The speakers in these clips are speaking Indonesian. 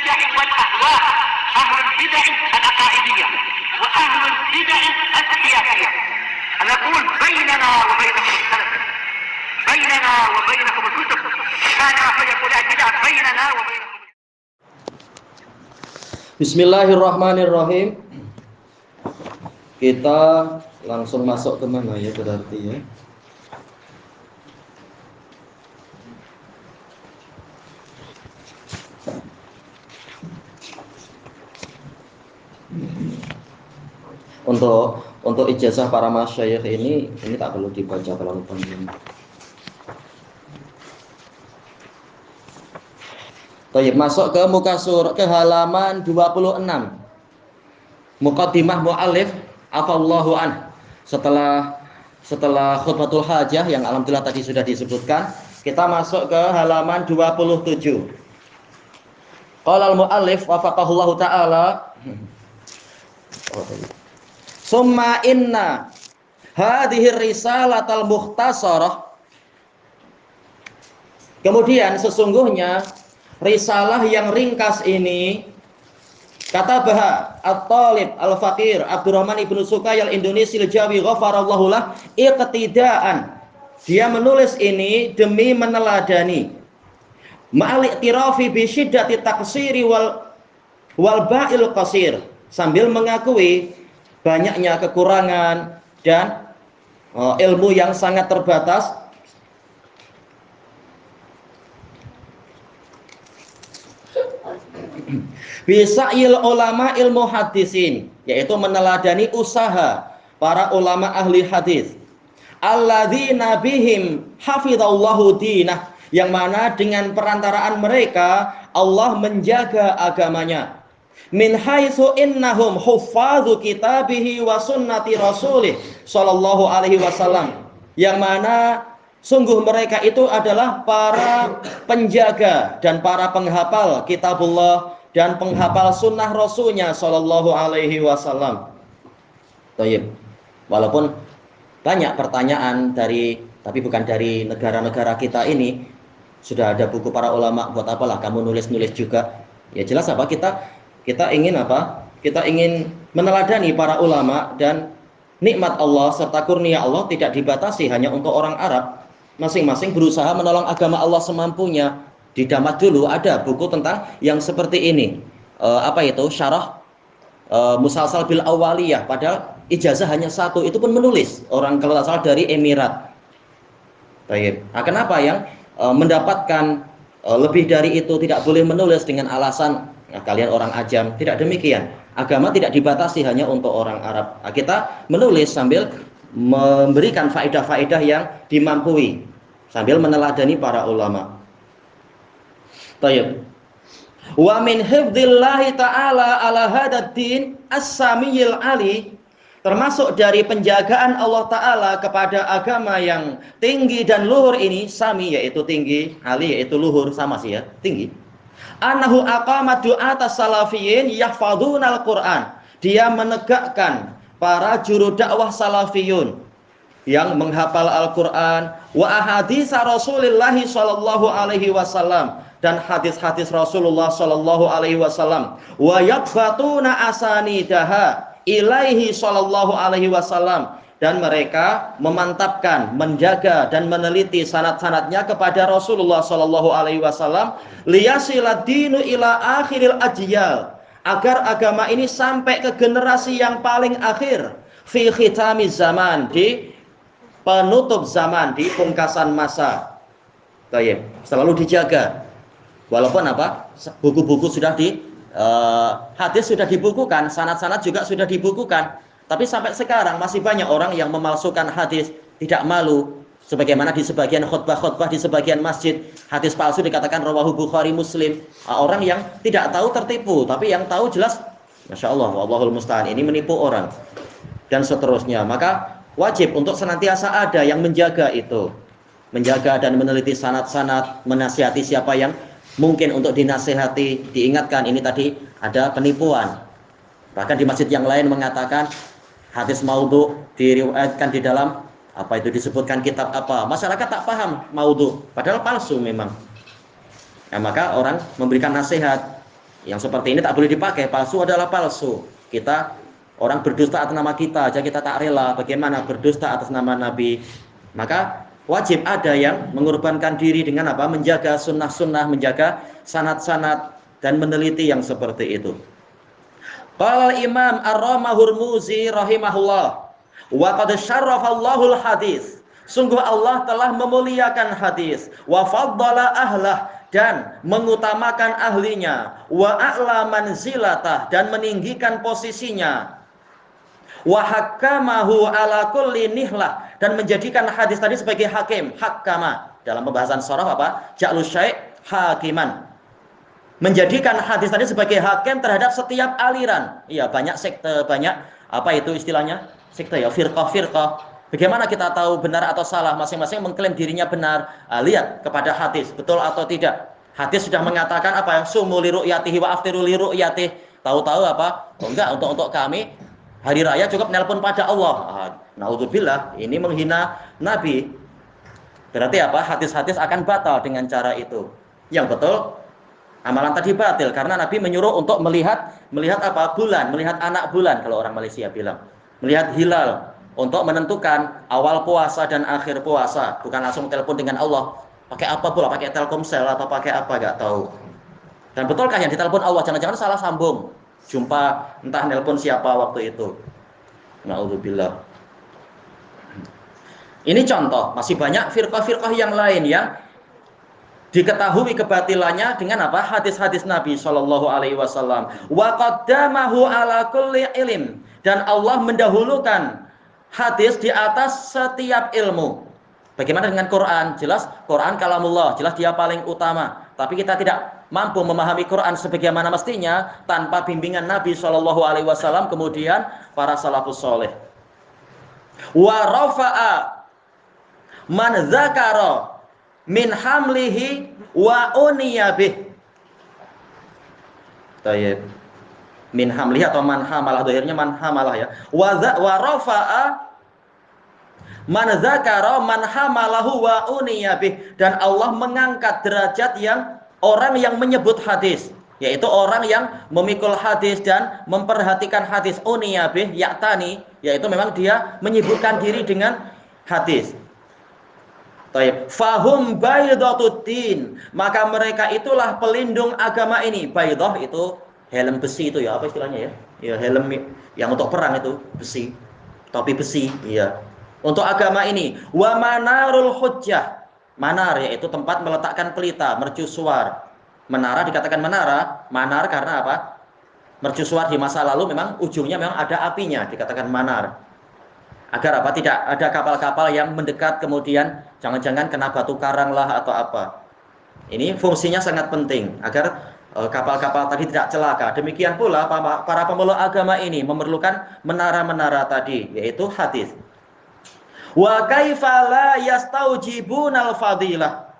البدع والأهواء، أهل البدع العقائدية وأهل البدع السياسية. نقول بيننا وبينكم السلف، بيننا وبينكم الكتب، كان فيقول البدع بيننا وبينكم. Bismillahirrahmanirrahim. Kita langsung masuk ke mana ya berarti ya? Untuk ijazah para masyayikh ini tak perlu dibaca terlalu panjang. Baik, masuk ke muka surat ke halaman 26. Muqaddimah mu'allif afallahu an. Setelah khutbatul hajah yang alhamdulillah tadi sudah disebutkan, kita masuk ke halaman 27. Qala al-mu'allif wafaqahullahu ta'ala. Summa inna hadhihi risalatal mukhtasarah. Kemudian sesungguhnya risalah yang ringkas ini, kata Baha At-Talib Al-Faqir Abdurrahman Ibnu Sukay Al-Indonesi Al-Jawi ghafarallahu lah, iqtidaan. Dia menulis ini demi meneladani ma'al-i'tirafi bi syiddati taqsiri wal ba'il qasir, sambil mengakui banyaknya kekurangan dan ilmu yang sangat terbatas. Bisa'il ulama ilmu hadisin, yaitu meneladani usaha para ulama ahli hadis, alladzina bihim hafizallahu dinah, yang mana dengan perantaraan mereka Allah menjaga agamanya. Min haitsu innahum huffazu kitabihi wa sunnati rasulih sallallahu alaihi wasallam, yang mana sungguh mereka itu adalah para penjaga dan para penghafal kitabullah dan penghafal sunnah rasulnya sallallahu alaihi wasallam. Baik. Walaupun banyak pertanyaan tapi bukan dari negara-negara kita ini, sudah ada buku para ulama, buat apalah kamu nulis-nulis juga? Ya jelas apa, kita ingin apa? Kita ingin meneladani para ulama, dan nikmat Allah serta kurnia Allah tidak dibatasi hanya untuk orang Arab. Masing-masing berusaha menolong agama Allah semampunya. Di Damat dulu ada buku tentang yang seperti ini. Syarah Musalsal bil Awaliyah, padahal ijazah hanya satu, itu pun menulis orang kalau tak salah dari Emirat. Baik. Kenapa yang mendapatkan lebih dari itu tidak boleh menulis dengan alasan kalian orang ajam? Tidak demikian. Agama tidak dibatasi hanya untuk orang Arab. Kita menulis sambil memberikan faedah-faedah yang dimampui, sambil meneladani para ulama. Baik. Wa min hifdzillahi ta'ala ala hadad din as-samiyil ali, termasuk dari penjagaan Allah Ta'ala kepada agama yang tinggi dan luhur ini. Sami yaitu tinggi, ali yaitu luhur, sama sih ya, tinggi. Annahu aqama du'ata salafiyin yahfadzunal Qur'an, dia menegakkan para juru dakwah salafiyun yang menghafal Al-Qur'an, wa ahadits Rasulullah sallallahu alaihi wasallam, dan hadis-hadis Rasulullah sallallahu alaihi wasallam, wa yaqfatuna asanidaha ilaihi sallallahu alaihi wasallam, dan mereka memantapkan, menjaga dan meneliti sanad-sanadnya kepada Rasulullah sallallahu alaihi wasallam, liyasilad dinu ila akhiril ajyal, agar agama ini sampai ke generasi yang paling akhir, fi khitamiz zaman, di penutup zaman, di pungkasan masa. Baik, selalu dijaga. Walaupun buku-buku sudah hadis sudah dibukukan, sanad-sanad juga sudah dibukukan, tapi sampai sekarang masih banyak orang yang memalsukan hadis, tidak malu. Sebagaimana di sebagian khutbah-khutbah di sebagian masjid, hadis palsu dikatakan rawahu Bukhari Muslim. Orang yang tidak tahu tertipu, tapi yang tahu jelas, masya Allah, wallahul musta'an, ini menipu orang dan seterusnya. Maka wajib untuk senantiasa ada yang menjaga itu, menjaga dan meneliti sanad-sanad, menasihati siapa yang mungkin untuk dinasihati, diingatkan ini tadi ada penipuan. Bahkan di masjid yang lain mengatakan hadis maudhu diriwayatkan di dalam itu disebutkan kitab apa. Masyarakat tak paham maudhu, padahal palsu memang. Maka orang memberikan nasihat, Yang seperti ini tak boleh dipakai, palsu adalah palsu. Kita orang berdusta atas nama kita aja kita tak rela, bagaimana berdusta atas nama Nabi? Maka wajib ada yang mengorbankan diri dengan apa? Menjaga sunnah-sunnah, menjaga sanad-sanad dan meneliti yang seperti itu. Qala Imam Ar-Ramah-Hurmuzi rahimahullah, wa qad syarrafallahu al-hadis. Sungguh Allah telah memuliakan hadis, wa faddala ahlah, dan mengutamakan ahlinya, wa a'la manzilatah, dan meninggikan posisinya, wa hakamahu ala kulli nihlah, dan menjadikan hadis tadi sebagai hakim, hakama. Dalam pembahasan sharaf apa? Ja'lu syai' hakiman. Menjadikan hadis tadi sebagai hakim terhadap setiap aliran. Iya, banyak sekte, banyak apa itu istilahnya? Sekte ya, firqah-firqah. Bagaimana kita tahu benar atau salah? Masing-masing mengklaim dirinya benar. Lihat kepada hadis, betul atau tidak. Hadis sudah mengatakan apa? Sumu li ru'yatihi wa aftiru li ru'yatihi. Tahu-tahu apa? Oh, enggak, untuk kami hari raya cukup nelpon pada Allah. Naudzubillah, ini menghina Nabi. Berarti apa? Hadis-hadis akan batal dengan cara itu. Yang betul, amalan tadi batil karena Nabi menyuruh untuk melihat apa? Bulan, melihat anak bulan kalau orang Malaysia bilang. Melihat hilal untuk menentukan awal puasa dan akhir puasa, bukan langsung telepon dengan Allah. Pakai apa pula? Pakai Telkomsel atau pakai apa? Enggak tahu. Dan betulkah yang ditelepon Allah? Jangan-jangan salah sambung. Jumpa entah nelpon siapa waktu itu. Naudzubillah. Ini contoh, masih banyak firqah-firqah yang lain yang diketahui kebatilannya dengan apa? Hadis-hadis Nabi Shallallahu Alaihi Wasallam. Wa qaddamahu ala kulli ilm, dan Allah mendahulukan hadis di atas setiap ilmu. Bagaimana dengan Quran? Jelas Quran kalamullah, jelas dia paling utama. Tapi kita tidak mampu memahami Quran sebagaimana mestinya tanpa bimbingan Nabi Shallallahu Alaihi Wasallam, kemudian para salafus soleh. Wa rafa'a man dzakara min hamlihi wa uniyabih. Tayyib. Min hamlihi atau man hamalah, dohirnya man hamalah ya. Wa rafa'a man dzakara man hamalahu wa uniyabih, dan Allah mengangkat derajat yang orang yang menyebut hadis, yaitu orang yang memikul hadis dan memperhatikan hadis. Uniyabih yaktani, yaitu memang dia menyibukkan diri dengan hadis. Taib. Fahum baydatuddin, maka mereka itulah pelindung agama ini. Baydah itu helm besi itu ya, apa istilahnya ya? Ya helm yang untuk perang itu besi, topi besi, iya. Untuk agama ini. Wa manarul hujjah, manar yaitu tempat meletakkan pelita, mercusuar. Menara dikatakan menara, manar karena apa? Mercusuar di masa lalu memang ujungnya memang ada apinya, dikatakan manar. Agar apa? Tidak ada kapal-kapal yang mendekat kemudian jangan-jangan kena batu karang lah atau apa. Ini fungsinya sangat penting agar kapal-kapal tadi tidak celaka. Demikian pula para pemeluk agama ini memerlukan menara-menara tadi, yaitu hadis. Wa kaifa la yastaujibunal fadilah.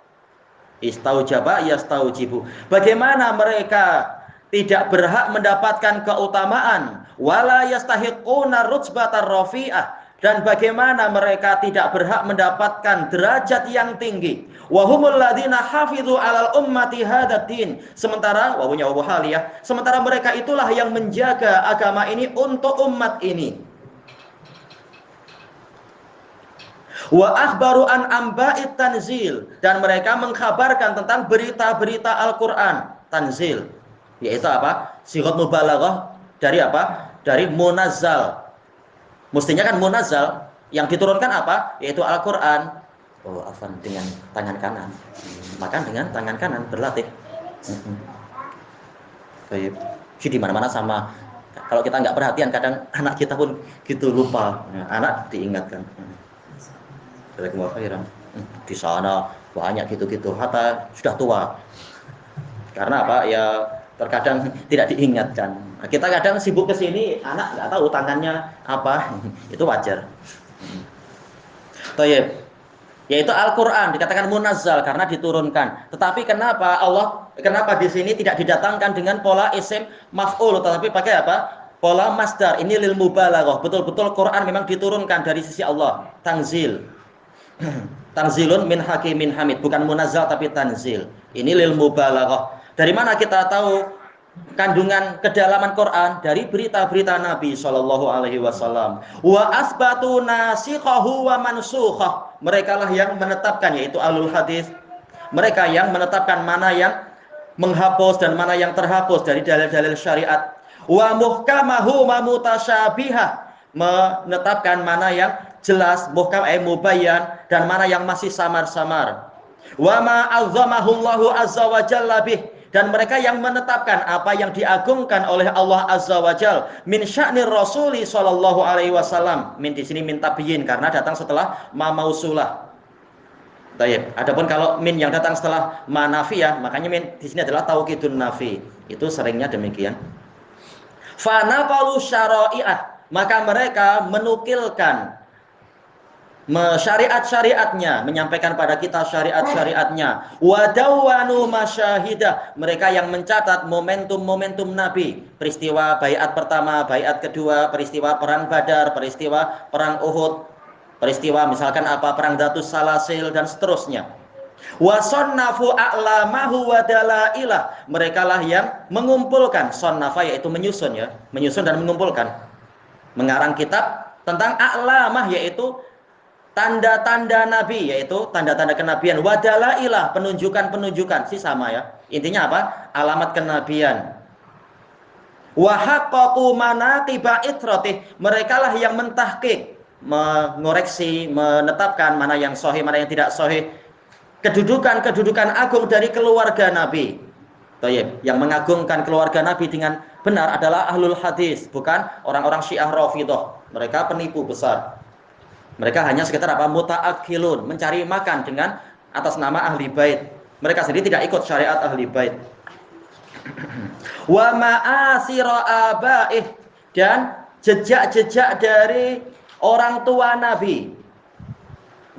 Istaujaba yastaujibu. Bagaimana mereka tidak berhak mendapatkan keutamaan, wala yastahiquna rutbatar rafi'ah, dan bagaimana mereka tidak berhak mendapatkan derajat yang tinggi. Wa humul ladzina hafidzu 'alal ummati hadzal din. Sementara wawunya wawu haliyah, sementara mereka itulah yang menjaga agama ini untuk umat ini. Wa akhbaru an amba'it tanzil, dan mereka mengkhabarkan tentang berita-berita Al-Qur'an, tanzil, yaitu apa? Sighat mubalaghah dari apa? Dari munazzal. Mestinya kan munazzal, yang diturunkan apa? Yaitu Al-Qur'an. Oh, afan, dengan tangan kanan. Makan dengan tangan kanan, berlatih. Baik. Di mana-mana sama. Kalau kita nggak perhatian, kadang anak kita pun gitu lupa. Anak diingatkan. Di sana banyak gitu-gitu, hatta sudah tua. Karena apa? Ya terkadang tidak diingatkan. Kita kadang sibuk ke sini, anak nggak tahu tangannya apa, itu wajar. Tayyib. Yaitu Al-Qur'an dikatakan munazzal karena diturunkan. Tetapi kenapa di sini tidak didatangkan dengan pola isim maf'ul, tetapi pakai apa? Pola masdar. Ini lil mubalaghah. Betul-betul Quran memang diturunkan dari sisi Allah. Tanzil. Tanzilun min hakimin hamid, bukan munazzal tapi tanzil. Ini lil mubalaghah. Dari mana kita tahu kandungan kedalaman Quran dari berita-berita Nabi Shallallahu Alaihi Wasallam. Wa asbatu nasikhahu wa mansukhah. Mereka lah yang menetapkan, yaitu ahlul hadis. Mereka yang menetapkan mana yang menghapus dan mana yang terhapus dari dalil-dalil syariat. Wa muhkamahu wa mutasyabihah. Menetapkan mana yang jelas, muhkam mubayyan, dan mana yang masih samar-samar. Wa ma azzamahullahu azza wa jalla bih, dan mereka yang menetapkan apa yang diagungkan oleh Allah azza wa jalla min sya'nir rasuli sallallahu alaihi wasallam. Min di sini min tabiyin karena datang setelah ma mausulah. Baik, adapun kalau min yang datang setelah ma nafiyah, makanya min di sini adalah taukidun nafi. Itu seringnya demikian. Fa naqalu syara'i'at, maka mereka menukilkan syariat-syariatnya, menyampaikan pada kita syariat-syariatnya. Wadawanu masyahidah, mereka yang mencatat momentum-momentum Nabi, peristiwa baiat pertama, baiat kedua, peristiwa perang Badar, peristiwa perang Uhud, peristiwa misalkan apa perang Dhatus Salasil dan seterusnya. Wasonnafu a'lamahu wadalailah, mereka lah yang mengumpulkan, sonnafa yaitu menyusun ya, menyusun dan mengumpulkan, mengarang kitab tentang a'lamah yaitu tanda-tanda Nabi, yaitu tanda-tanda kenabian, wadalailah, penunjukan-penunjukan, sih sama ya. Intinya apa? Alamat kenabian. Wa haqqaqu manaqiba itratih, merekalah yang mentahqiq, mengoreksi, menetapkan mana yang sahih, mana yang tidak sahih. Kedudukan-kedudukan agung dari keluarga Nabi. Tayyib, yang mengagungkan keluarga Nabi dengan benar adalah ahlul hadis, bukan orang-orang Syiah Rafidhah. Mereka penipu besar. Mereka hanya sekitar apa? Muta'akhilun, mencari makan dengan atas nama ahli bait. Mereka sendiri tidak ikut syariat ahli bait. Wa ma'asira abaih, dan jejak-jejak dari orang tua Nabi.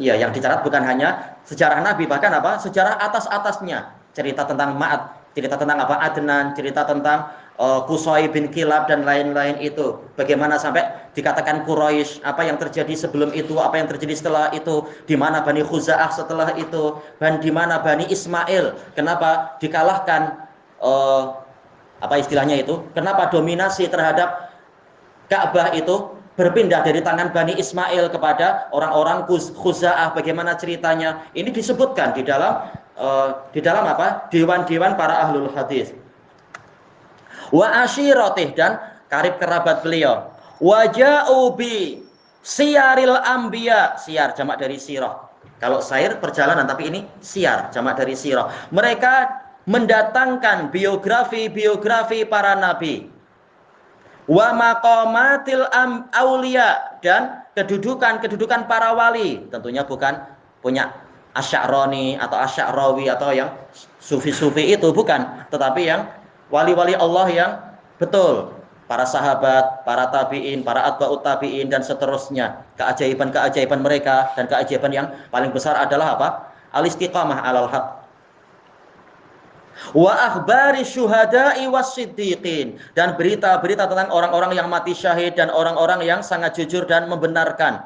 Ya, yang dicatat bukan hanya sejarah Nabi, bahkan apa? Sejarah atas-atasnya. Cerita tentang Ma'ad, cerita tentang apa? Adnan, cerita tentang Qusay bin Kilab dan lain-lain itu. Bagaimana sampai dikatakan Quraisy, apa yang terjadi sebelum itu, apa yang terjadi setelah itu, di mana Bani Khuza'ah setelah itu, dan di mana Bani Ismail, kenapa dikalahkan, apa istilahnya itu? Kenapa dominasi terhadap Ka'bah itu berpindah dari tangan Bani Ismail kepada orang-orang Khuza'ah, bagaimana ceritanya? Ini disebutkan di dalam apa? Dewan-dewan para ahlul hadis. Wa asyiratih, dan karib kerabat beliau. Wa ja'u bi siyaril anbiya, siyar jamak dari sirah. Kalau sair perjalanan, tapi ini siyar jamak dari sirah. Mereka mendatangkan biografi-biografi para nabi. Wa maqamatil aulia, dan kedudukan-kedudukan para wali. Tentunya bukan punya Asy'arani atau Asy'arawi atau yang sufi-sufi itu, bukan, tetapi yang wali-wali Allah yang betul, para sahabat, para tabi'in, para atba'ut tabi'in dan seterusnya. Keajaiban-keajaiban mereka, dan keajaiban yang paling besar adalah apa? Al-istiqamah 'alal haq. Wa akhbari syuhada'i was-siddiqin, dan berita-berita tentang orang-orang yang mati syahid dan orang-orang yang sangat jujur dan membenarkan.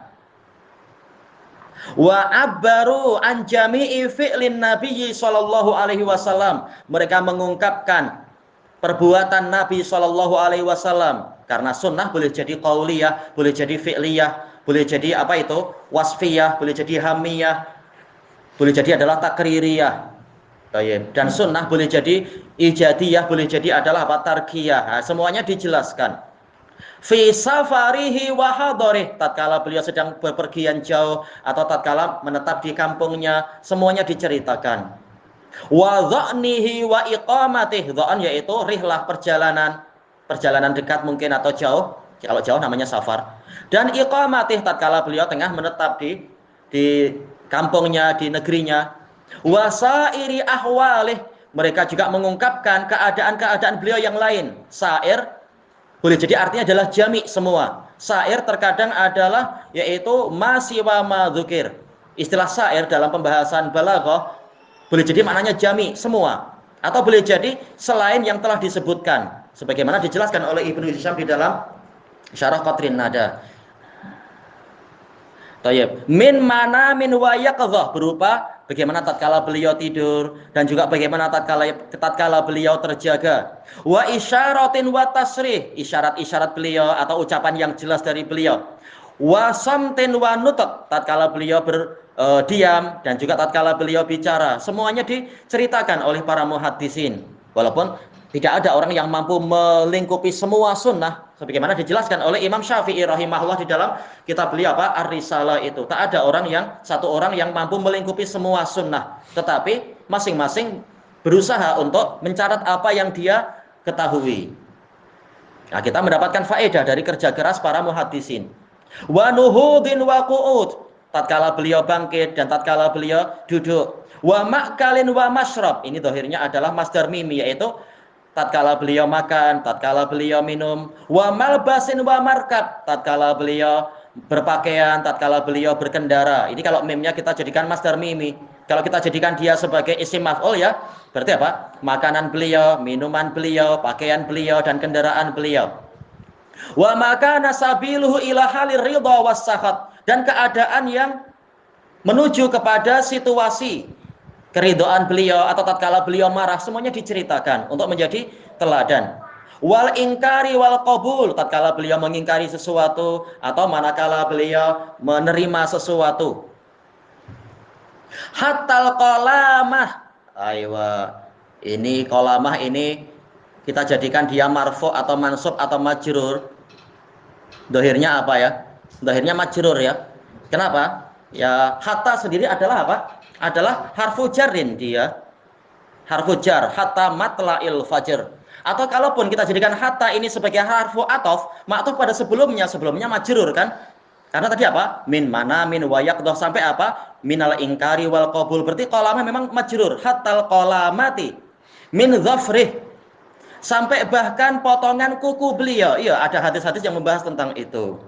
Wa abbaru an jami'i fi'lin nabiyyi sallallahu alaihi wasallam, mereka mengungkapkan perbuatan Nabi sallallahu alaihi wasallam, karena sunnah boleh jadi qauliyah, boleh jadi fi'liyah, boleh jadi apa itu? Wasfiyah, boleh jadi hamiyah, boleh jadi adalah takririyah. Dan sunnah boleh jadi ijadiyah, boleh jadi adalah apa? Tarkiyah. Nah, semuanya dijelaskan. Fi safarihi wa hadarih, tatkala beliau sedang bepergian jauh atau tatkala menetap di kampungnya, semuanya diceritakan. Wa dha'nihi wa iqamatih, dha'an yaitu rihlah, perjalanan dekat mungkin atau jauh, kalau jauh namanya safar. Dan iqamatih, tatkala beliau tengah menetap di kampungnya, di negerinya. Wasairi ahwalih, mereka juga mengungkapkan keadaan-keadaan beliau yang lain. Sair boleh jadi artinya adalah jami' semua. Sair terkadang adalah yaitu masiwa madzukir. Istilah sair dalam pembahasan balaghah boleh jadi maknanya jami' semua, atau boleh jadi selain yang telah disebutkan, sebagaimana dijelaskan oleh Ibnu Hisham di dalam Syarah Qatrin Nada. Tayyib. Min mana min wa yaqdhah, berupa bagaimana tatkala beliau tidur, dan juga bagaimana tatkala beliau terjaga. Wa isyaratin wa tasrih, isyarat-isyarat beliau atau ucapan yang jelas dari beliau. Wa samtin wa nutq, tatkala beliau berdiam dan juga tatkala beliau bicara, semuanya diceritakan oleh para muhaddisin. Walaupun tidak ada orang yang mampu melingkupi semua sunnah, sebagaimana dijelaskan oleh Imam Syafi'i rahimahullah di dalam kitab beliau Ar-Risalah itu. Tak ada satu orang yang mampu melingkupi semua sunnah, tetapi masing-masing berusaha untuk mencatat apa yang dia ketahui. Nah, kita mendapatkan faedah dari kerja keras para muhaddisin. Wa nuhudin wa qu'ud, tatkala beliau bangkit dan tatkala beliau duduk. Wa ma'kalin wa masyrab, ini dohirnya adalah masdar mimi, yaitu tatkala beliau makan, tatkala beliau minum. Wa malbasin wa markab, tatkala beliau berpakaian, tatkala beliau berkendara. Ini kalau mimnya kita jadikan masdar mimi. Kalau kita jadikan dia sebagai isim maf'ul, ya berarti apa? Makanan beliau, minuman beliau, pakaian beliau, dan kendaraan beliau. Wa makana sabiluhu ila halir ridha was sakhat, dan keadaan yang menuju kepada situasi keridhaan beliau atau tatkala beliau marah, semuanya diceritakan untuk menjadi teladan. Wal ingkari wal qabul, tatkala beliau mengingkari sesuatu atau manakala beliau menerima sesuatu. Hatal qalamah, aywa, ini qalamah ini kita jadikan dia marfu atau mansub atau majrur. Dohirnya apa ya? Dohirnya majrur ya. Kenapa? Ya, hatta sendiri adalah apa? Adalah harfu jarrin dia. Harfu jar, hatta matla'il fajr. Atau kalaupun kita jadikan hatta ini sebagai harfu atof, ma'tuf pada sebelumnya majrur kan? Karena tadi apa? Min mana min wayaqdah sampai apa? Minal ingkari wal qabul. Berarti qalamah memang majrur. Hatal qalamati min dhafrih, sampai bahkan potongan kuku beliau. Iya, ada hadis-hadis yang membahas tentang itu.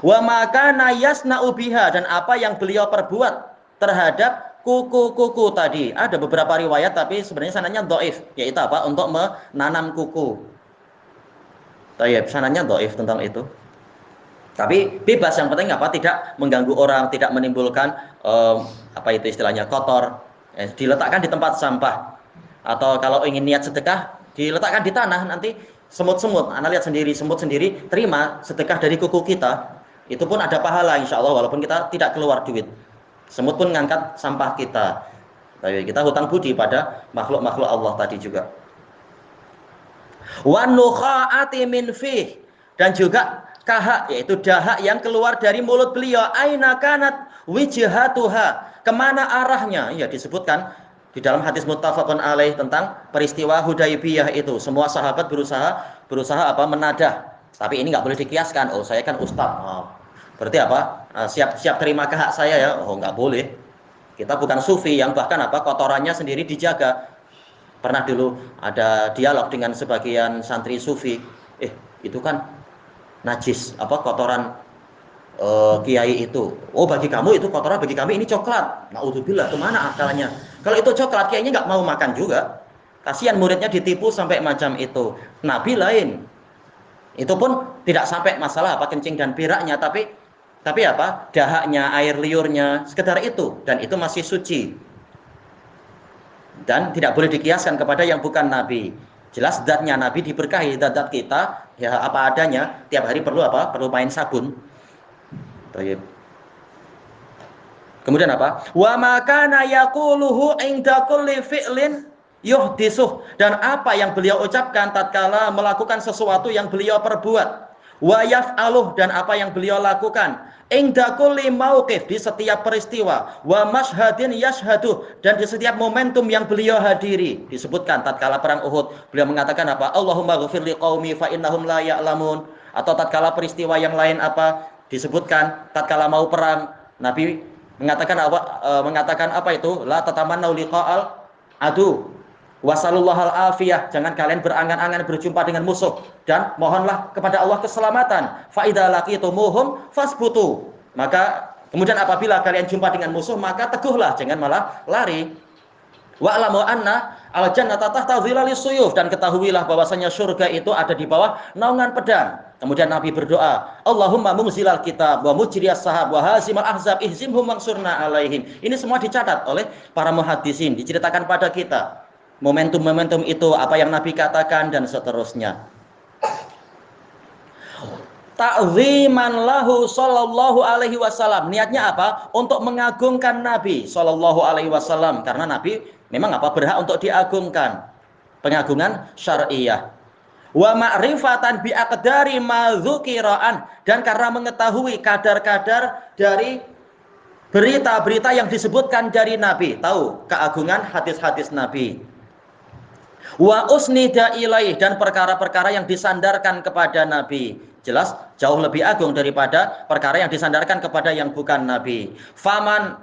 Wa makana yasna'u biha, dan apa yang beliau perbuat terhadap kuku-kuku tadi. Ada beberapa riwayat tapi sebenarnya sanadnya dhaif, yaitu apa? Untuk menanam kuku. Tayyib, sanadnya dhaif tentang itu. Tapi bebas, yang penting apa? Tidak mengganggu orang, tidak menimbulkan apa itu istilahnya, kotor. Diletakkan di tempat sampah. Atau kalau ingin niat sedekah, diletakkan di tanah, nanti semut-semut, Anda lihat sendiri, semut sendiri terima sedekah dari kuku kita. Itu pun ada pahala insya Allah, walaupun kita tidak keluar duit. Semut pun mengangkat sampah kita. Kita hutang budi pada makhluk-makhluk Allah tadi juga. Wan nukha'ati min fih, dan juga kahak, yaitu dahak yang keluar dari mulut beliau. Aina kanat wijhatuha, kemana arahnya? Ya, disebutkan di dalam hadis muttafaqun alaih tentang peristiwa Hudaybiyah itu. Semua sahabat berusaha apa? Menadah. Tapi ini nggak boleh dikiaskan. Oh, saya kan ustaz. Oh, berarti apa? Siap terima kahak saya ya? Oh, nggak boleh. Kita bukan sufi yang bahkan apa? Kotorannya sendiri dijaga. Pernah dulu ada dialog dengan sebagian santri sufi. Itu kan najis, apa, kotoran kiai itu. Oh, bagi kamu itu kotoran, bagi kami ini coklat. Naudzubillah, kemana akalnya? Kalau itu coklat, kiainya nggak mau makan juga. Kasihan muridnya ditipu sampai macam itu. Nabi lain. Itu pun tidak sampai masalah apa kencing dan beraknya, tapi apa? Dahaknya, air liurnya, sekedar itu, dan itu masih suci. Dan tidak boleh dikiaskan kepada yang bukan Nabi. Jelas zatnya Nabi diberkahi, zat kita ya apa adanya. Tiap hari perlu apa? Perlu main sabun. Kemudian apa? Wa makana yaquluhu inda kulli fi'lin yuhdisuh, dan apa yang beliau ucapkan tatkala melakukan sesuatu yang beliau perbuat. Wa yaf'aluh, dan apa yang beliau lakukan. Inda kulli mauqif, di setiap peristiwa. Wa mashhadin yashhadu, dan di setiap momentum yang beliau hadiri. Disebutkan tatkala perang Uhud, beliau mengatakan apa? Allahumma ghfir liqaumi fa innahum la ya'lamun. Atau tatkala peristiwa yang lain apa? Disebutkan tatkala mau perang, Nabi mengatakan apa itu? La tatamannau liqa'al adu wasallallahu al-afiyah, jangan kalian berangan-angan berjumpa dengan musuh, dan mohonlah kepada Allah keselamatan. Fa idza laqitumuhum fasbutu, maka kemudian apabila kalian jumpa dengan musuh, maka teguhlah, jangan malah lari. Wa'lamu anna al-jannata tahta dhilalis suyuf, dan ketahuilah bahwasanya surga itu ada di bawah naungan pedang. Kemudian Nabi berdoa, Allahumma mungzilal kitab wa mujriyas sahab wa hazimal ahzab ihzimhum mansurna alaihim. Ini semua dicatat oleh para muhaddisin, diceritakan pada kita. Momentum-momentum itu, apa yang Nabi katakan dan seterusnya. Ta'ziman lahu sallallahu alaihi wasallam. Niatnya apa? Untuk mengagungkan Nabi sallallahu alaihi wasallam, karena Nabi memang apa? Berhak untuk diagungkan. Pengagungan syar'iyah. Wa ma'rifatan bi aqdari ma dzukiraan, dan karena mengetahui kadar-kadar dari berita-berita yang disebutkan dari Nabi, tahu keagungan hadis-hadis Nabi. Wa usnida ilaih, dan perkara-perkara yang disandarkan kepada Nabi, jelas jauh lebih agung daripada perkara yang disandarkan kepada yang bukan Nabi. Faman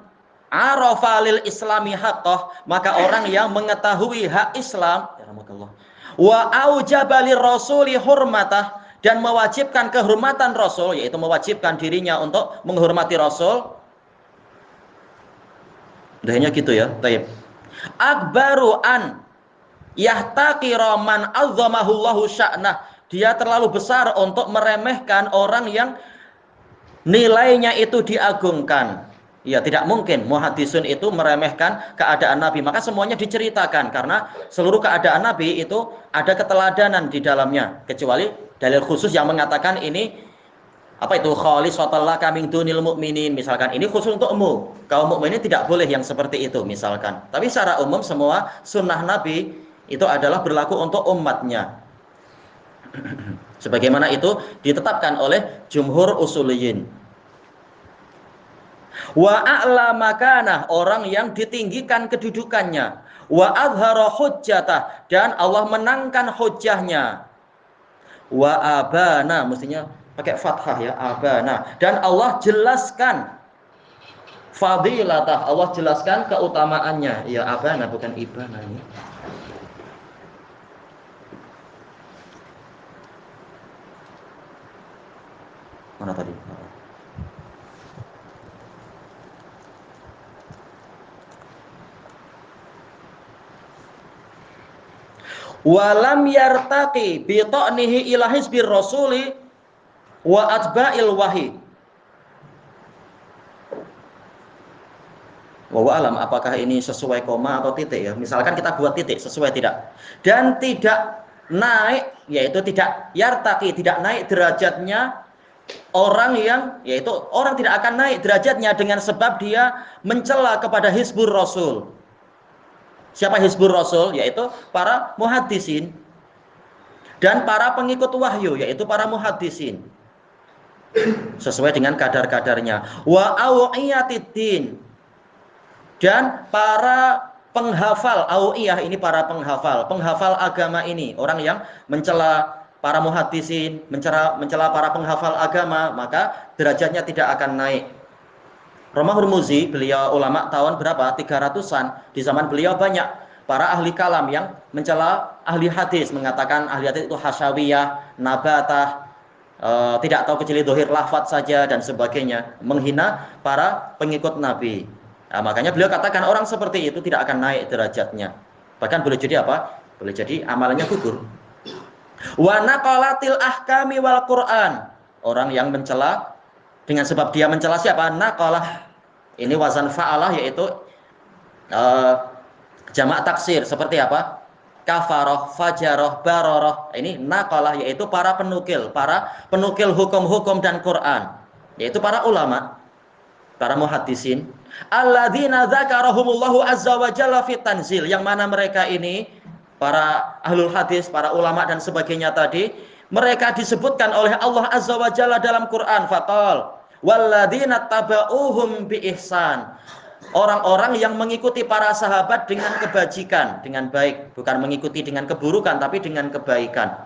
arafa lil islami haqqah, maka orang yang mengetahui hak Islam, wa aujaba lir rasuli hurmatah, dan mewajibkan kehormatan Rasul, yaitu mewajibkan dirinya untuk menghormati Rasul. Dahnya gitu ya. Baik. Akbaru an yahtaqira man azzamahullahu sya'nah, dia terlalu besar untuk meremehkan orang yang nilainya itu diagungkan. Ya, tidak mungkin muhaddisun itu meremehkan keadaan Nabi. Maka semuanya diceritakan, karena seluruh keadaan Nabi itu ada keteladanan di dalamnya, kecuali dalil khusus yang mengatakan ini apa itu khalisatan laka min dunil mu'minin, misalkan ini khusus untuk umum kaum mukminin, tidak boleh yang seperti itu misalkan. Tapi secara umum semua sunnah Nabi itu adalah berlaku untuk umatnya. Sebagaimana itu ditetapkan oleh jumhur usuliyin. Wa a'la makanah, orang yang ditinggikan kedudukannya. Wa adhara hujjatah, dan Allah menangkan hujjahnya. Wa abana, mestinya pakai fathah ya, abana, dan Allah jelaskan fadilatah, Allah jelaskan keutamaannya. Ya, abana bukan ibana ini. Mana tadi? Walam yartaqi bi ta'nihi ila hizbir rasuli wa atba'il wahyi. Wa alam, apakah ini sesuai koma atau titik ya? Misalkan kita buat titik, sesuai tidak? Dan tidak naik, yaitu tidak yartaqi, tidak naik derajatnya orang yang, yaitu orang tidak akan naik derajatnya dengan sebab dia mencela kepada hizbur rasul. Siapa hizbur rasul? Yaitu para muhaddisin dan para pengikut wahyu, yaitu para muhaddisin, sesuai dengan kadar-kadarnya. Wa awiyatiddin, dan para penghafal. Awiyah ini para penghafal agama ini, orang yang mencela para muhaddisin, mencela para penghafal agama, maka derajatnya tidak akan naik. Romah Hurmuzi, beliau ulama tahun berapa? 300-an. Di zaman beliau banyak para ahli kalam yang mencela ahli hadis, mengatakan ahli hadis itu hasyawiyah, nabatah, tidak tahu kecuali dohir lafaz saja dan sebagainya, menghina para pengikut Nabi. Nah, makanya beliau katakan orang seperti itu tidak akan naik derajatnya. Bahkan boleh jadi apa? Boleh jadi amalannya gugur. Wa naqalatil ahkami wal Qur'an, orang yang mencela dengan sebab dia mencela siapa? Naqalah. Ini wazan fa'alah, yaitu jamak taksir. Seperti apa? Kafaroh, fajaroh, baroh. Ini naqalah, yaitu para penukil hukum-hukum dan Quran, yaitu para ulama, para muhaddisin. Alladzina dzakarahumullahu azza wa jalla fit tanzil, yang mana mereka ini para ahlul hadis, para ulama dan sebagainya tadi, mereka disebutkan oleh Allah azza wa jalla dalam Quran. Faqal walladzina tabauhum bi ihsan, orang-orang yang mengikuti para sahabat dengan kebajikan, dengan baik, bukan mengikuti dengan keburukan tapi dengan kebaikan.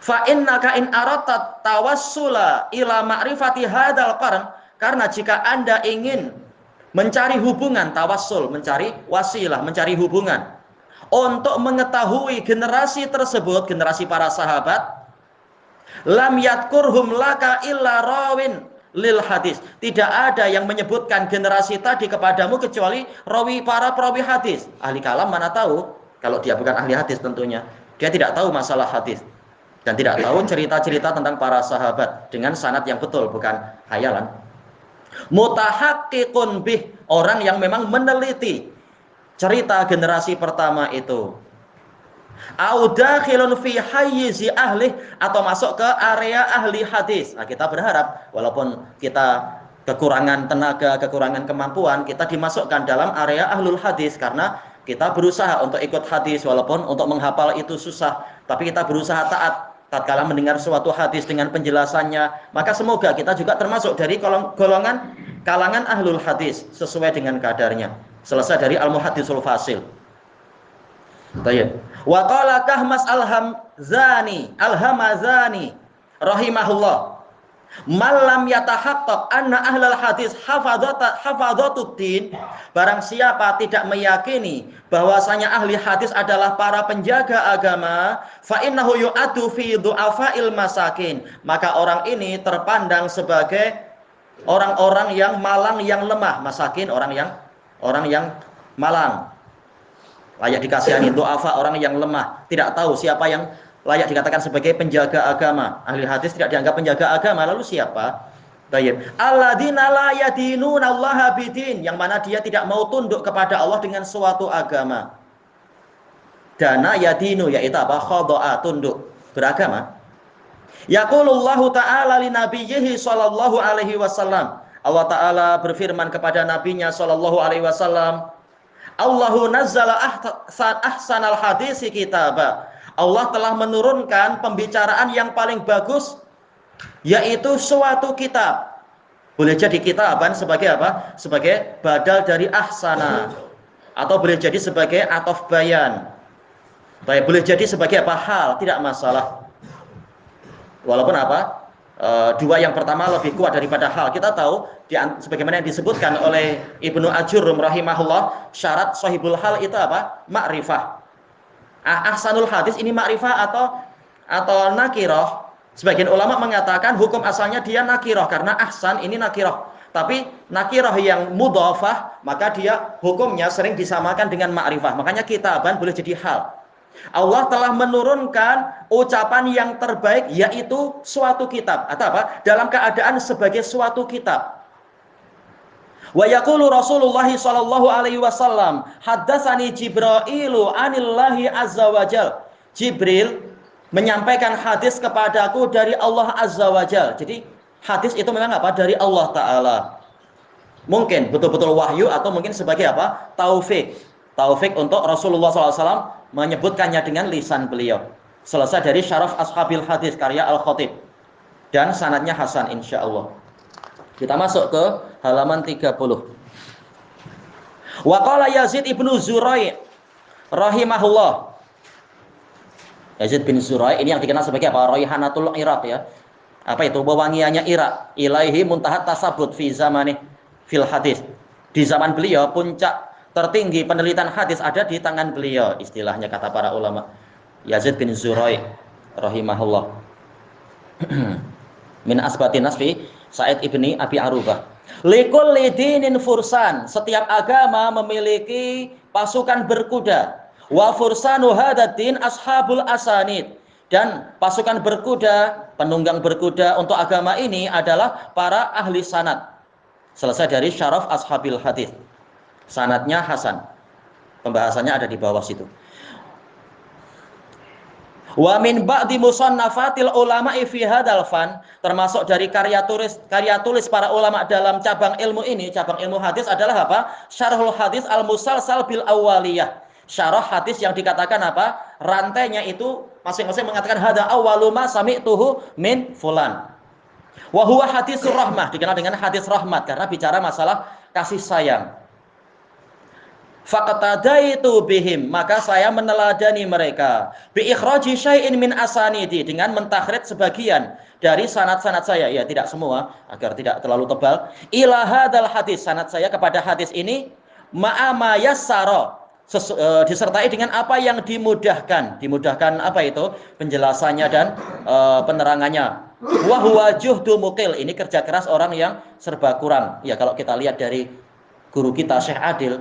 Fa innaka in aratat tawassula ila ma'rifati hadzal qarn, karena jika Anda ingin mencari hubungan, tawassul, mencari wasilah, mencari hubungan untuk mengetahui generasi tersebut, generasi para sahabat, lam yadkurhum laka illa rawin lil hadis. Tidak ada yang menyebutkan generasi tadi kepadamu kecuali para perawi hadis. Ahli kalam mana tahu? Kalau dia bukan ahli hadis tentunya. Dia tidak tahu masalah hadis. Dan tidak tahu cerita-cerita tentang para sahabat dengan sanad yang betul, bukan hayalan. Mutahaqqiqun bih, orang yang memang meneliti cerita generasi pertama itu. Au dakhilun fi hayyizi ahli, atau masuk ke area ahli hadis. Nah, kita berharap walaupun kita kekurangan tenaga, kekurangan kemampuan, kita dimasukkan dalam area ahlul hadis karena kita berusaha untuk ikut hadis walaupun untuk menghafal itu susah, tapi kita berusaha taat tatkala mendengar suatu hadis dengan penjelasannya. Maka semoga kita juga termasuk dari golongan kalangan ahlul hadis sesuai dengan kadarnya. Selesai dari al-muhaddisul fasil. Baik. Wa qala Kahmas al-Hamazani rahimahullah, malam yatahaqqaq anna ahlal hadis hafadhatuddin, barang siapa tidak meyakini bahwasanya ahli hadis adalah para penjaga agama, fa innahu yu'addu fi du'afa'il masakin, maka orang ini terpandang sebagai orang-orang yang malang, yang lemah. Masakin orang yang malang, layak dikasihani. Du'afa orang yang lemah, tidak tahu siapa yang layak dikatakan sebagai penjaga agama. Ahli hadis tidak dianggap penjaga agama, lalu siapa? Baik. Alladzina la yadinuna Allah bidin, yang mana dia tidak mau tunduk kepada Allah dengan suatu agama. Dana yadinu, yaitu apa? Khada'a, tunduk, beragama. Yaqulullahu ta'ala li nabiyhi sallallahu alaihi wasallam. Allah Ta'ala berfirman kepada nabinya sallallahu alaihi wasallam, Allahu nazzala ahsanal hadisi kitaba. Allah telah menurunkan pembicaraan yang paling bagus, yaitu suatu kitab. Boleh jadi kitaban sebagai apa? Sebagai badal dari ahsana, atau boleh jadi sebagai atof bayan. Baik, boleh jadi sebagai apa? Hal, tidak masalah. Walaupun apa? Dua yang pertama lebih kuat daripada hal. Kita tahu sebagaimana yang disebutkan oleh Ibnu Ajurrum rahimahullah, syarat sahibul hal itu apa? Ma'rifah. Ahsanul hadis ini ma'rifah atau nakirah. Sebagian ulama mengatakan hukum asalnya dia nakirah karena ahsan ini nakirah. Tapi nakirah yang mudhafah, maka dia hukumnya sering disamakan dengan ma'rifah. Makanya kitaban boleh jadi hal. Allah telah menurunkan ucapan yang terbaik, yaitu suatu kitab. Atau apa? Dalam keadaan sebagai suatu kitab. Wa yaqulu Rasulullah sallallahu alaihi wasallam, haddatsani Jibrailu anillahi azza wajal. Jibril menyampaikan hadis kepadaku dari Allah azza wajal. Jadi hadis itu memang apa? Dari Allah Ta'ala. Mungkin betul-betul wahyu atau mungkin sebagai apa? Taufik. Taufik untuk Rasulullah SAW menyebutkannya dengan lisan beliau. Selesai dari Syaraf Ashabil Hadis karya Al-Khatib. Dan sanadnya hasan insyaallah. Kita masuk ke halaman 30. Wa qala Yazid ibnu Zurai' rahimahullah. Yazid bin Zurai' ini yang dikenal sebagai apa? Raihanatul Iraq ya. Apa itu? Wewangiannya Irak. Ilaihi muntahat tasabut fi zamani fil hadis. Di zaman beliau puncak tertinggi penelitian hadis ada di tangan beliau, istilahnya kata para ulama. Yazid bin Zurai' rahimahullah. Min asbatin nasfi Sa'id ibni Abi Arubah. Likulli dinin fursan, setiap agama memiliki pasukan berkuda. Wa fursanu hadatin ashabul asanid, dan pasukan berkuda, penunggang berkuda untuk agama ini adalah para ahli sanad. Selesai dari Syaraf Ashabil Hadis. Sanadnya hasan. Pembahasannya ada di bawah situ. Wa min ba'di musannafatil ulama'i fi hadzal fan, termasuk dari karya tulis para ulama dalam cabang ilmu ini, cabang ilmu hadis adalah apa? Syarhul hadis al-musalsal bil awwaliyah. Syarah hadis yang dikatakan apa? Rantainya itu masing-masing mengatakan hadza awwalu ma sami'tuhu min fulan. Wa huwa hadisur rahmah, dikenal dengan hadis rahmat karena bicara masalah kasih sayang. Faqatadaitu bihim, maka saya meneladani mereka bi ikhraji syai'in min asanidi, dengan mentakhrij sebagian dari sanad-sanad saya, ya tidak semua agar tidak terlalu tebal, ila hadzal hadis, sanad saya kepada hadis ini, ma'ama yassara, disertai dengan apa yang dimudahkan. Dimudahkan apa itu? Penjelasannya dan penerangannya. Wa huwa juhdu muqil. Ini kerja keras orang yang serba kurang. Ya kalau kita lihat dari guru kita Syekh Adil,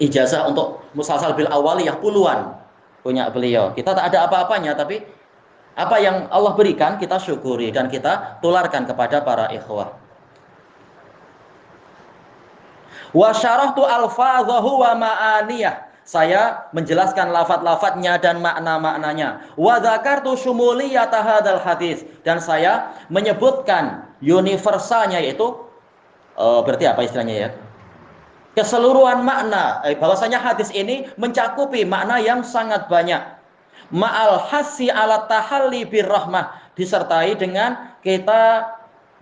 ijazah untuk musalsal bil awaliyah puluhan punya beliau. Kita tak ada apa-apanya, tapi apa yang Allah berikan kita syukuri dan kita tularkan kepada para ikhwah. Wa syarahtu alfadhahu wa ma'aniyah. Saya menjelaskan lafaz-lafaznya dan makna-maknanya. Wa dzakartu syumuliyata hadzal hadis, dan saya menyebutkan universalnya, yaitu berarti apa istilahnya ya? Keseluruhan makna, bahwasanya hadis ini mencakupi makna yang sangat banyak. Ma'al hasi ala tahalli birrahmah, disertai dengan kita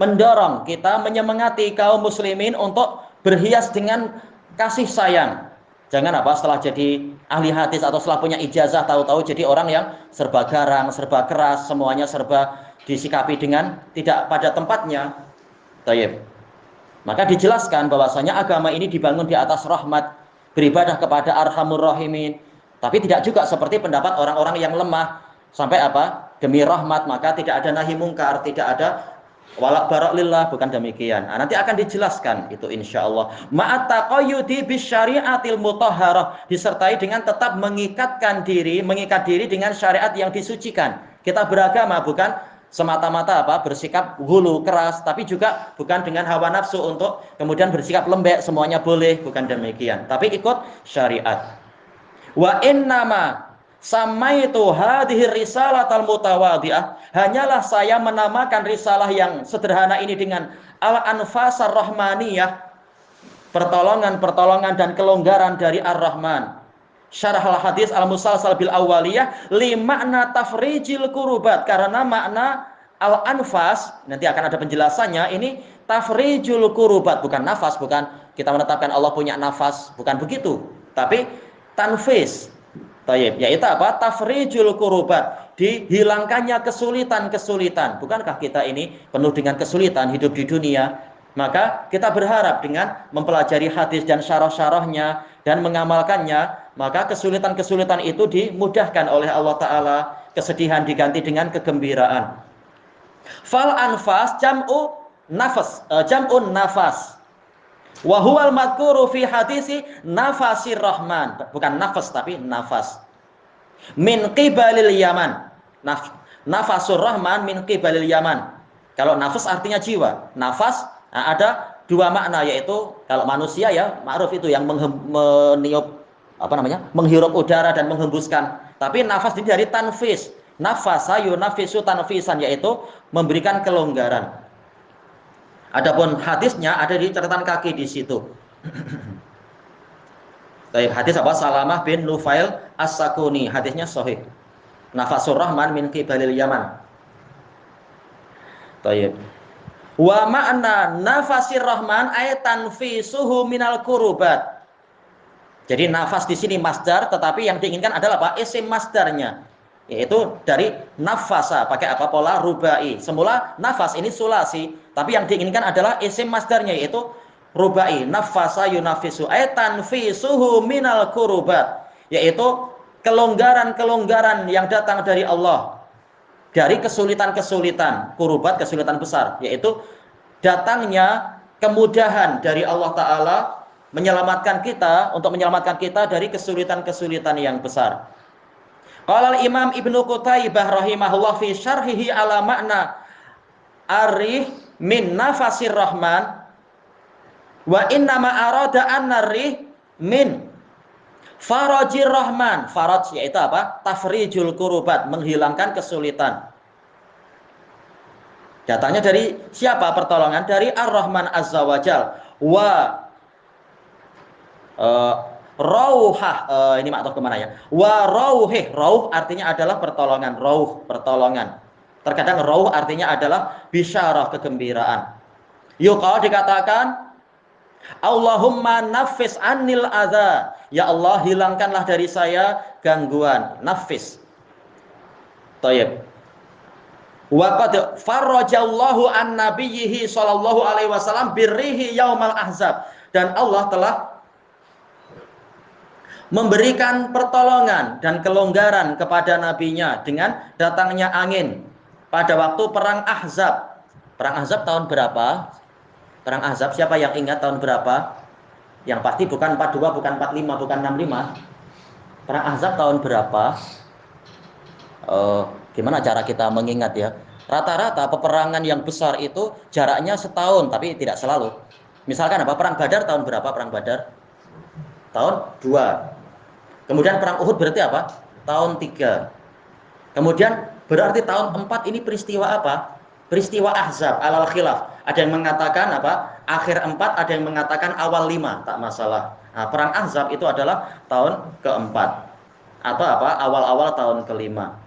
mendorong, kita menyemangati kaum muslimin untuk berhias dengan kasih sayang. Jangan apa setelah jadi ahli hadis atau setelah punya ijazah tahu-tahu jadi orang yang serba garang, serba keras, semuanya serba disikapi dengan tidak pada tempatnya. Tayyib. Maka dijelaskan bahwasanya agama ini dibangun di atas rahmat, beribadah kepada Arhamur Rahimin. Tapi tidak juga seperti pendapat orang-orang yang lemah sampai apa? Demi rahmat maka tidak ada nahi mungkar, tidak ada walak barak lillah, bukan demikian. Nah, nanti akan dijelaskan itu insyaallah. Ma'at taqayyudi bisyari'atil mutahharah, disertai dengan tetap mengikat diri dengan syariat yang disucikan. Kita beragama bukan semata-mata apa bersikap hulu keras, tapi juga bukan dengan hawa nafsu untuk kemudian bersikap lembek, semuanya boleh, bukan demikian. Tapi ikut syariat. Wa innama samaitu hadhihi risalatal mutawadhi'ah, hanyalah saya menamakan risalah yang sederhana ini dengan al-anfasar rahmaniyah, pertolongan dan kelonggaran dari Ar-Rahman. Syarah al-hadis al-musalsal bil awaliyah li makna tafrijil kurubat, karena makna al-anfas nanti akan ada penjelasannya. Ini tafrijul kurubat, bukan nafas, bukan kita menetapkan Allah punya nafas, bukan begitu, tapi tanfis. Tayyib, yaitu apa? Tafrijul kurubat, dihilangkannya kesulitan-kesulitan. Bukankah kita ini penuh dengan kesulitan hidup di dunia? Maka kita berharap dengan mempelajari hadis dan syarah-syarahnya dan mengamalkannya, maka kesulitan-kesulitan itu dimudahkan oleh Allah Ta'ala, kesedihan diganti dengan kegembiraan. Fal anfas jam'u jam'un nafas. Wa huwal madhkuru fi hadisi nafasir rahman, bukan nafas tapi nafas. Min qibalil yaman. Nafasur rahman min qibalil yaman. Kalau nafas artinya jiwa, nafas ada dua makna, yaitu kalau manusia ya ma'ruf itu yang meniup menghirup udara dan menghembuskan. Tapi nafas ini dari tanfis. Nafasa yunafisu tanfisan, yaitu memberikan kelonggaran. Adapun hadisnya ada di catatan kaki di situ. Hadis apa? Salamah bin Nufail As-Sakuni, hadisnya sahih. Nafasur Rahman min qibalil Yaman. Tayyib. Wa ma'na nafasir Rahman ay tanfisuhu minal kurubat. Jadi nafas di sini masdar, tetapi yang diinginkan adalah apa? Isim masdarnya, yaitu dari nafasa, pakai apa? Pola rubai. Semula nafas ini sulasi, tapi yang diinginkan adalah isim masdarnya, yaitu rubai. Nafasa yunafisu ay tanfisuhu minal kurubat, yaitu kelonggaran-kelonggaran yang datang dari Allah dari kesulitan-kesulitan. Kurubat kesulitan besar, yaitu datangnya kemudahan dari Allah Ta'ala menyelamatkan kita, untuk menyelamatkan kita dari kesulitan-kesulitan yang besar. Qala al-Imam Ibnu Qutaibah rahimahullah fi syarhihi ala makna arih min nafasir rahman wa innama arada an-narih min farajir rahman. Faraj yaitu apa? Tafrijul kurubat, menghilangkan kesulitan. Datangnya dari siapa pertolongan? Dari Ar-Rahman Azza wa Jal. Wa rauhah, ini maktub kemana ya? Wa rauhih, rauh artinya adalah pertolongan, rauh pertolongan. Terkadang rauh artinya adalah bisyarah, kegembiraan. Yuqal dikatakan Allahumma nafis anil adza, ya Allah hilangkanlah dari saya gangguan. Nafis. Thayyib. Wa qad farajallahu an nabiyhi sallallahu alaihi wasallam birrihi yaumal ahzab, dan Allah telah memberikan pertolongan dan kelonggaran kepada nabinya dengan datangnya angin pada waktu perang Ahzab. Perang Ahzab tahun berapa? Perang Ahzab siapa yang ingat tahun berapa? Yang pasti bukan 42, bukan 45, bukan 65. Perang Ahzab tahun berapa? Gimana cara kita mengingat ya? Rata-rata peperangan yang besar itu jaraknya setahun, tapi tidak selalu. Misalkan apa? Perang Badar tahun berapa? Perang Badar tahun 2. Kemudian perang Uhud berarti apa? Tahun 3. Kemudian berarti tahun 4 ini peristiwa apa? Peristiwa Ahzab alal khilaf. Ada yang mengatakan apa? Akhir 4, ada yang mengatakan awal 5, tak masalah. Nah, perang Ahzab itu adalah tahun keempat atau apa? Awal-awal tahun kelima.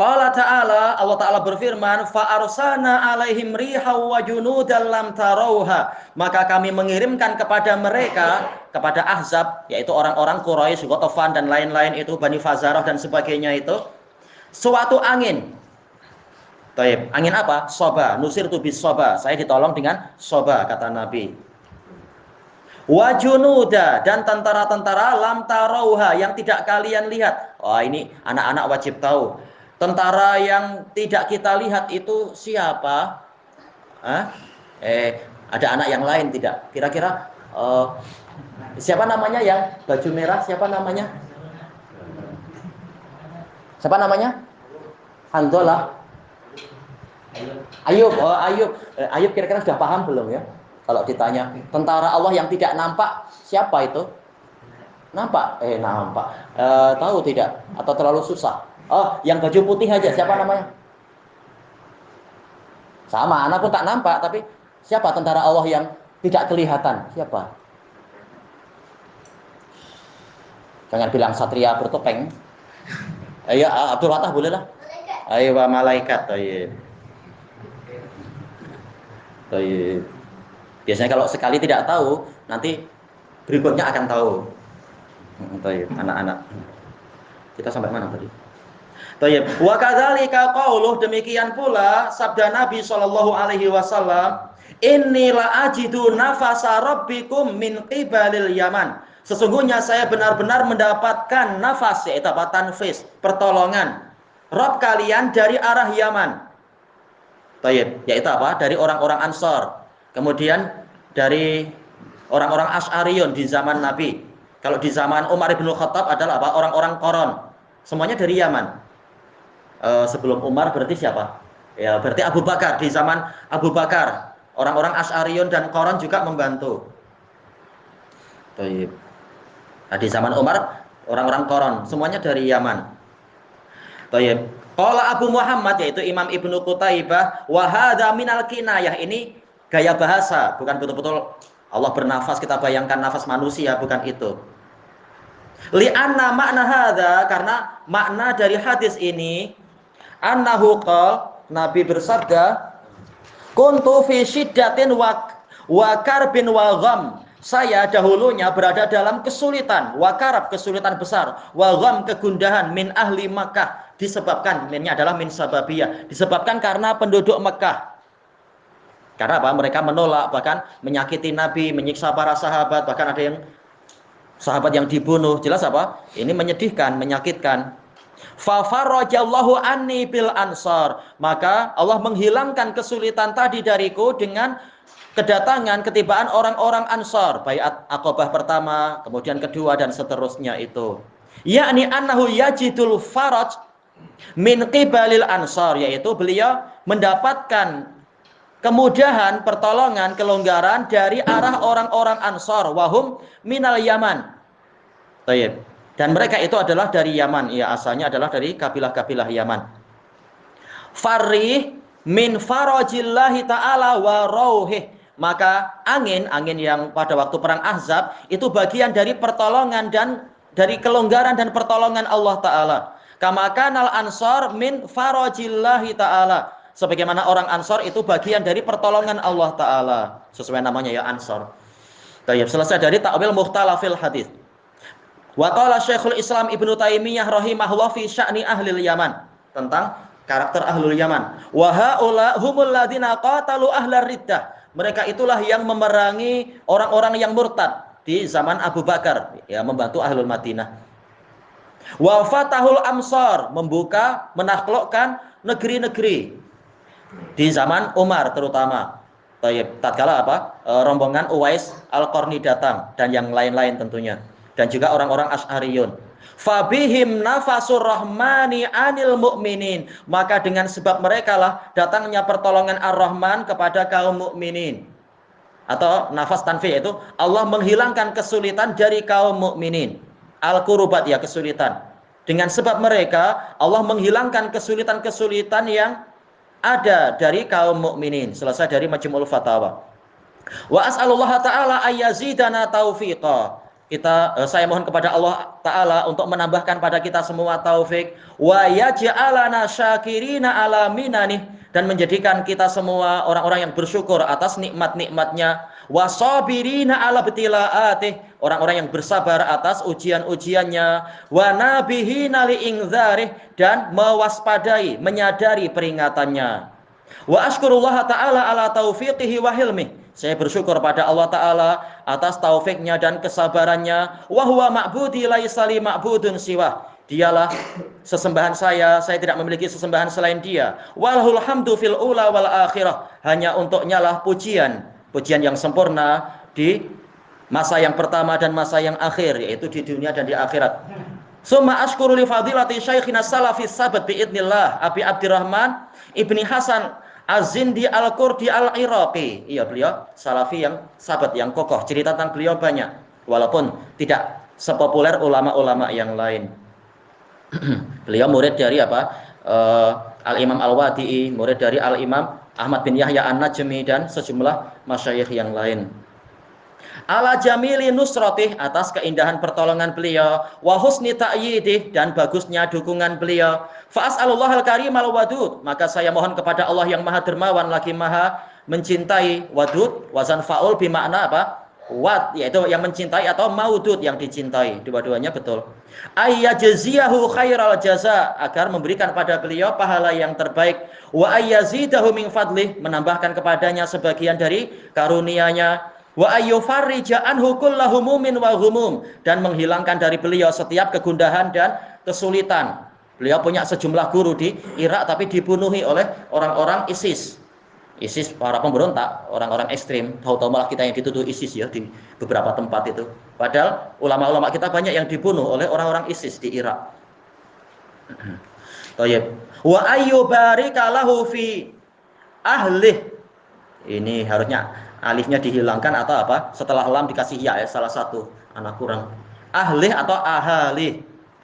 Allah Ta'ala berfirman, fa arsalna alaihim riha wa junudan lam tarauha. Maka kami mengirimkan kepada mereka, kepada Ahzab, yaitu orang-orang Quraisy, Ghatafan dan lain-lain itu, Bani Fazarah dan sebagainya itu, suatu angin. Taib. Angin apa? Soba. Nusir tu bis soba. Saya ditolong dengan soba, kata Nabi. Wa junuda, dan tentara-tentara lam tarauha, yang tidak kalian lihat. Wah, ini anak-anak wajib tahu. Tentara yang tidak kita lihat itu siapa? Ada anak yang lain tidak? Kira-kira siapa namanya yang baju merah? Siapa namanya? Siapa namanya? Handolah. Ayub. Oh, Ayub. Ayub kira-kira sudah paham belum ya? Kalau ditanya tentara Allah yang tidak nampak, siapa itu? Nampak? Nampak. Tahu tidak? Atau terlalu susah? Oh, yang baju putih aja, siapa namanya? Sama, anak pun tak nampak, tapi siapa tentara Allah yang tidak kelihatan? Siapa? Jangan bilang satria bertopeng. Ayo, Abdul Fatah boleh lah. Ayo, malaikat. Ayo. Biasanya kalau sekali tidak tahu, nanti berikutnya akan tahu. Anak-anak. Kita sampai mana tadi? Tayyib. Wa kadzalika qauluh, demikian pula sabda Nabi sallallahu alaihi wasallam, "Inni la ajidu nafasa rabbikum min qibalil Yaman." Sesungguhnya saya benar-benar mendapatkan nafas, yaitu apa? Tanfis, pertolongan Rabb kalian dari arah Yaman. Tayyib, yaitu apa? Dari orang-orang Ansor. Kemudian dari orang-orang Asy'ariyun di zaman Nabi. Kalau di zaman Umar bin Khattab adalah apa? Orang-orang Qoron. Semuanya dari Yaman. Sebelum Umar berarti siapa? Ya, berarti Abu Bakar. Di zaman Abu Bakar, orang-orang Asy'ariyun dan Qoron juga membantu. Tayyib. Nah, di zaman Umar, orang-orang Qoron, semuanya dari Yaman. Tayyib. Qala Abu Muhammad, yaitu Imam Ibnu Qutaibah, wa hadza minal kinayah. Ini gaya bahasa, bukan betul-betul Allah bernafas, kita bayangkan nafas manusia, bukan itu. Li'anna makna hadza, karena makna dari hadis ini, annahu qala, Nabi bersabda, kuntu fi syiddatin wa karbin wa gham. Saya dahulunya berada dalam kesulitan, wa karab, kesulitan besar, wa gham, kegundahan, min ahli Makkah, disebabkan, minnya adalah min sababiyah, disebabkan karena penduduk Mekah. Karena apa? Mereka menolak, bahkan menyakiti Nabi, menyiksa para sahabat, bahkan ada yang sahabat yang dibunuh. Jelas apa? Ini menyedihkan, menyakitkan. Fa farajallahu anni bil ansar. Maka Allah menghilangkan kesulitan tadi dariku dengan kedatangan, ketibaan orang-orang Ansar, baiat Aqabah pertama, kemudian kedua dan seterusnya itu. Yakni annahu yajidul faraj min qibalil Ansar, yaitu beliau mendapatkan kemudahan, pertolongan, kelonggaran dari arah orang-orang Ansar, wahum minal Yaman. Tayyib. Dan mereka itu adalah dari Yaman, ya, asalnya adalah dari kabilah-kabilah Yaman. Farih min farajillahi ta'ala wa rauhih. Maka angin yang pada waktu perang Ahzab itu bagian dari pertolongan dan dari kelonggaran dan pertolongan Allah Ta'ala. Kama kanal ansar min farajillahi ta'ala. Sebagaimana orang Ansor itu bagian dari pertolongan Allah Ta'ala. Sesuai namanya ya, Ansor. Tayyib. Selesai dari ta'wil mukhtalafil hadis. Wa qala Syekhul Islam Ibnu Taimiyah rahimahullah fi sya'ni ahlil Yaman. Tentang karakter ahlul Yaman. Wa haula humul ladzina qatalu ahlar riddah. Mereka itulah yang memerangi orang-orang yang murtad di zaman Abu Bakar, ya, membantu ahlul Madinah. Wa fatahul amsar, membuka, menaklukkan negeri-negeri di zaman Umar terutama. Tatkala rombongan Uwais Al-Qarni datang dan yang lain-lain tentunya, dan juga orang-orang Asy'ariyun. Fabihim nafasur rahmani anil mu'minin, maka dengan sebab mereka lah datangnya pertolongan Ar-Rahman kepada kaum mukminin. Atau nafas tanfi, yaitu Allah menghilangkan kesulitan dari kaum mukminin. Al-kurubat, ya, kesulitan. Dengan sebab mereka Allah menghilangkan kesulitan-kesulitan yang ada dari kaum mukminin. Selesai dari Majmu'ul Fatawa. Wa as'alullah ta'ala ayyazidana taufiqa. Saya mohon kepada Allah Ta'ala untuk menambahkan pada kita semua taufik. Wa yaj'alana syakirina ala minanih, dan menjadikan kita semua orang-orang yang bersyukur atas nikmat-nikmatnya. Wa sabirina ala btilaatih, orang-orang yang bersabar atas ujian-ujiannya. Wa nabihina li'ingdzarih, dan mewaspadai, menyadari peringatannya. Wa ashkurullah ta'ala ala taufiqihi wa hilmih, saya bersyukur pada Allah Ta'ala atas taufiknya dan kesabarannya. Wa huwa ma'budi laisa li ma'budun siwah, dialah sesembahan saya tidak memiliki sesembahan selain dia. Walahul hamdu fil ula wal akhirah, hanya untuknya lah pujian yang sempurna di masa yang pertama dan masa yang akhir, yaitu di dunia dan di akhirat. Summa ashkuru li fadilati syaikhina salafis sabat biidnillah Abi Abdurrahman Ibni Hasan Az-Zindi Al-Qurdi Al-Iraqi. Iya, beliau salafi yang sabat, yang kokoh. Cerita tentang beliau banyak, walaupun tidak sepopuler ulama-ulama yang lain. Beliau murid dari Al-Imam Al-Wadi'i, murid dari Al-Imam Ahmad bin Yahya An-Najmi, dan sejumlah masyayikh yang lain. Ala jamili nusratih, atas keindahan pertolongan beliau, wa husni ta'yidih, dan bagusnya dukungan beliau. Fa as'alullahal karimal wadud, maka saya mohon kepada Allah yang maha dermawan lagi maha mencintai. Wadud wazan faul bermakna wad, yaitu yang mencintai, atau maudud, yang dicintai. Dua-duanya betul. Ayyajziyahu khairal jaza, agar memberikan pada beliau pahala yang terbaik. Wa ayyazidahu min fadlih, menambahkan kepadanya sebagian dari karunia-Nya. Wa ayyufarrija anhu kullahu mumin wa humum, dan menghilangkan dari beliau setiap kegundahan dan kesulitan. Beliau punya sejumlah guru di Irak, tapi dibunuhi oleh orang-orang ISIS, para pemberontak, orang-orang ekstrim. Tahu-tahu malah kita yang dituduh ISIS, ya, di beberapa tempat itu. Padahal ulama-ulama kita banyak yang dibunuh oleh orang-orang ISIS di Irak. Wa ayyubarika lahu fi ahlih, ini harusnya alifnya dihilangkan atau setelah lam dikasih ya, salah satu anak kurang. Ahlih atau ahalih,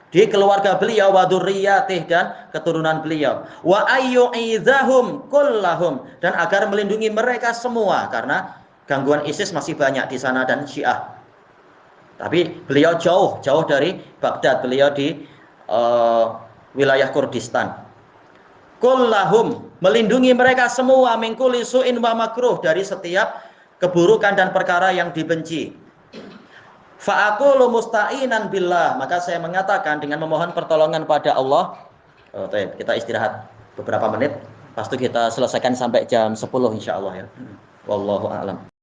di keluarga beliau, wa dzurriyyatih, dan keturunan beliau. Wa ayyu'izahum kullahum, dan agar melindungi mereka semua, karena gangguan ISIS masih banyak di sana dan Syiah. Tapi beliau jauh dari Baghdad, beliau di wilayah Kurdistan. Kullahum, melindungi mereka semua, min kulli su'in wa makruh, dari setiap keburukan dan perkara yang dibenci. Fa'aqulu musta'inan billah, maka saya mengatakan dengan memohon pertolongan pada Allah. Kita istirahat beberapa menit, pasti kita selesaikan sampai jam 10 insyaallah, ya. Wallahu a'lam.